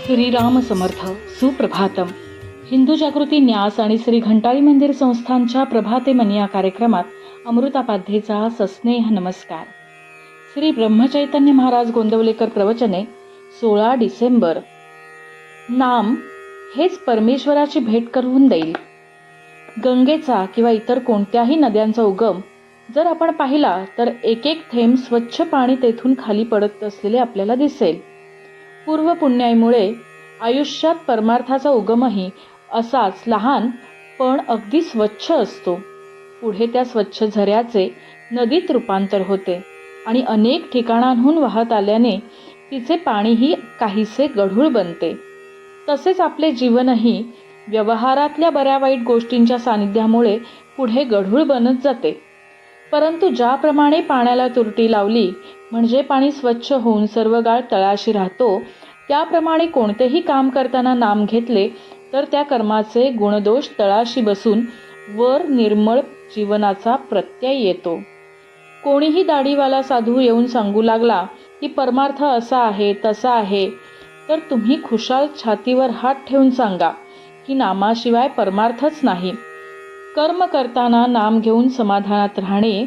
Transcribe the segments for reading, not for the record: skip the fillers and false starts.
श्रीराम समर्थ सुप्रभातम. हिंदू जागृती न्यास आणि श्री घंटाळी मंदिर संस्थांच्या प्रभाते मन या कार्यक्रमात अमृतापाध्येचा सस्नेह नमस्कार. श्री ब्रह्मचैतन्य महाराज गोंदवलेकर प्रवचने 16 डिसेंबर. नाम हेच परमेश्वराची भेट करून देईल. गंगेचा किंवा इतर कोणत्याही नद्यांचा उगम जर आपण पाहिला तर एक एक थेंब स्वच्छ पाणी तेथून खाली पडत असलेले आपल्याला दिसेल. पूर्व पुण्याईमुळे आयुष्यात परमार्थाचा उगमही असाच लहान पण अगदी स्वच्छ असतो. पुढे त्या स्वच्छ झऱ्याचे नदीत रूपांतर होते आणि अनेक ठिकाणांहून वाहत आल्याने तिचे पाणीही काहीसे गढूळ बनते. तसेच आपले जीवनही व्यवहारातल्या बऱ्या वाईट गोष्टींच्या सानिध्यामुळे पुढे गढूळ बनत जाते. परंतु ज्याप्रमाणे पाण्याला तुरटी लावली म्हणजे पाणी स्वच्छ होऊन सर्व गाळ तळाशी राहतो, त्याप्रमाणे कोणतेही काम करताना नाम घेतले तर त्या कर्माचे गुणदोष तळाशी बसून वर निर्मळ जीवनाचा प्रत्यय येतो. कोणीही दाढीवाला साधू येऊन सांगू लागला की परमार्थ असा आहे तसा आहे, तर तुम्ही खुशाल छातीवर हात ठेवून सांगा की नामाशिवाय परमार्थच नाही. कर्म करताना नाम घेऊन समाधानात राहणे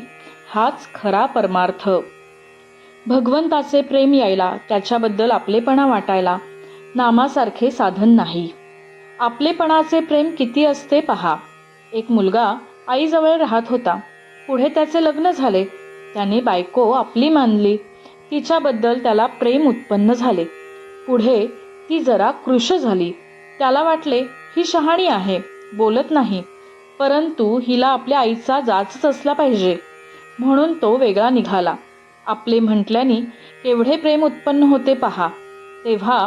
हाच खरा परमार्थ. भगवंताचे प्रेम यायला, त्याच्याबद्दल आपलेपणा वाटायला नामासारखे साधन नाही. आपलेपणाचे प्रेम किती असते पहा. एक मुलगा आईजवळ राहत होता. पुढे त्याचे लग्न झाले. त्याने बायको आपली मानली. तिच्याबद्दल त्याला प्रेम उत्पन्न झाले. पुढे ती जरा कृश झाली. त्याला वाटले ही शहाणी आहे, बोलत नाही, परंतु हिला आपल्या आईचा जाचच असला पाहिजे, म्हणून तो वेगळा निघाला. आपले म्हटल्याने केवढे प्रेम उत्पन्न होते पहा. तेव्हा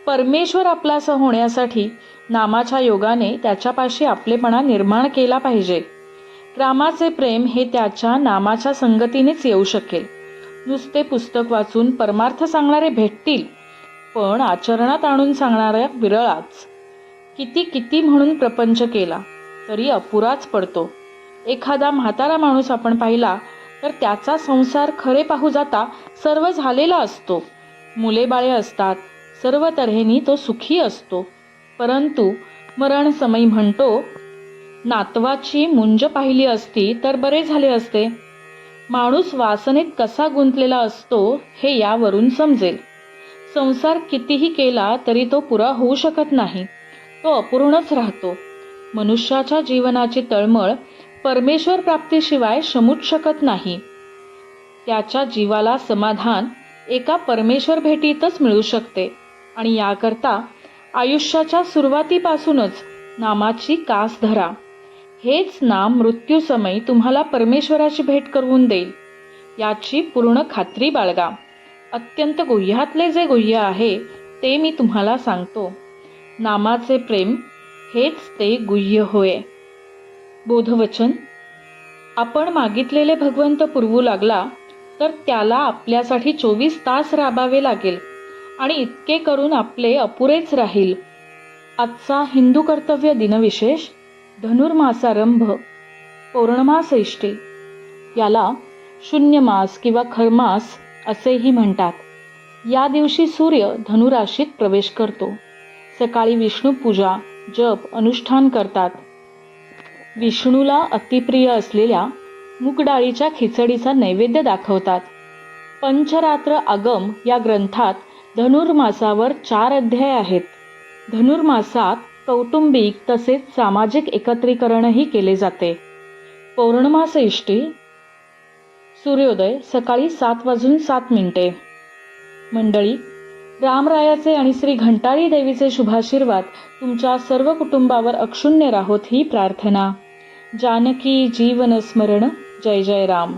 परमेश्वर आपलासा होण्यासाठी नामाच्या योगाने त्याच्यापाशी आपलेपणा निर्माण केला पाहिजे. रामाचे प्रेम हे त्याच्या नामाच्या संगतीनेच येऊ शकेल. नुसते पुस्तक वाचून परमार्थ सांगणारे भेटतील, पण आचरणात आणून सांगणाऱ्या विरळाच. किती किती म्हणून प्रपंच केला तरी अपुराच पडतो. एखादा म्हातारा माणूस आपण पाहिला तर त्याचा संसार खरे पाहू जाता सर्व झालेला असतो. मुले बाळे असतात, सर्व तऱ्हेनी तो सुखी असतो. परंतु मरण समयी म्हणतो, नातवाची मुंज पाहिली असती तर बरे झाले असते. माणूस वासनेत कसा गुंतलेला असतो हे यावरून समजेल. संसार कितीही केला तरी तो पुरा होऊ शकत नाही, तो अपूर्णच राहतो. मनुष्याच्या जीवनाची तळमळ परमेश्वर प्राप्तीशिवाय शमूच शकत नाही. त्याच्या जीवाला समाधान एका परमेश्वर भेटीतच मिळू शकते आणि याकरता आयुष्याच्या सुरुवातीपासूनच नामाची कास धरा. हेच नाम मृत्यूसमयी तुम्हाला परमेश्वराची भेट करून देईल, याची पूर्ण खात्री बाळगा. अत्यंत गुह्यातले जे गुह्य आहे ते मी तुम्हाला सांगतो. नामाचे प्रेम हेच ते गुह्य होय. बोधवचन. आपण मागितलेले भगवंत पुरवू लागला तर त्याला आपल्यासाठी 24 तास राबावे लागेल आणि इतके करून आपले अपुरेच राहील. आजचा हिंदू कर्तव्य दिनविशेष धनुर्मासारंभ पौर्णमास इष्टी. याला शून्यमास किंवा खरमास असेही म्हणतात. या दिवशी सूर्य धनुराशीत प्रवेश करतो. सकाळी विष्णू पूजा जप अनुष्ठान करतात. विष्णूला अतिप्रिय असलेल्या मूग डाळीच्या खिचडीचा नैवेद्य दाखवतात. पंचरात्र आगम या ग्रंथात धनुर्मासावर 4 अध्याय आहेत. धनुर्मासात कौटुंबिक तसेच सामाजिक एकत्रीकरणही केले जाते. पौर्णमास इष्टी. सूर्योदय सकाळी 7:07. मंडळी, रामरायाचे आणि श्री घंटाळी देवीचे शुभाशीर्वाद तुमच्या सर्व कुटुंबावर अक्षुण्य राहोत ही प्रार्थना. जानकी जीवन स्मरण. जय जय राम.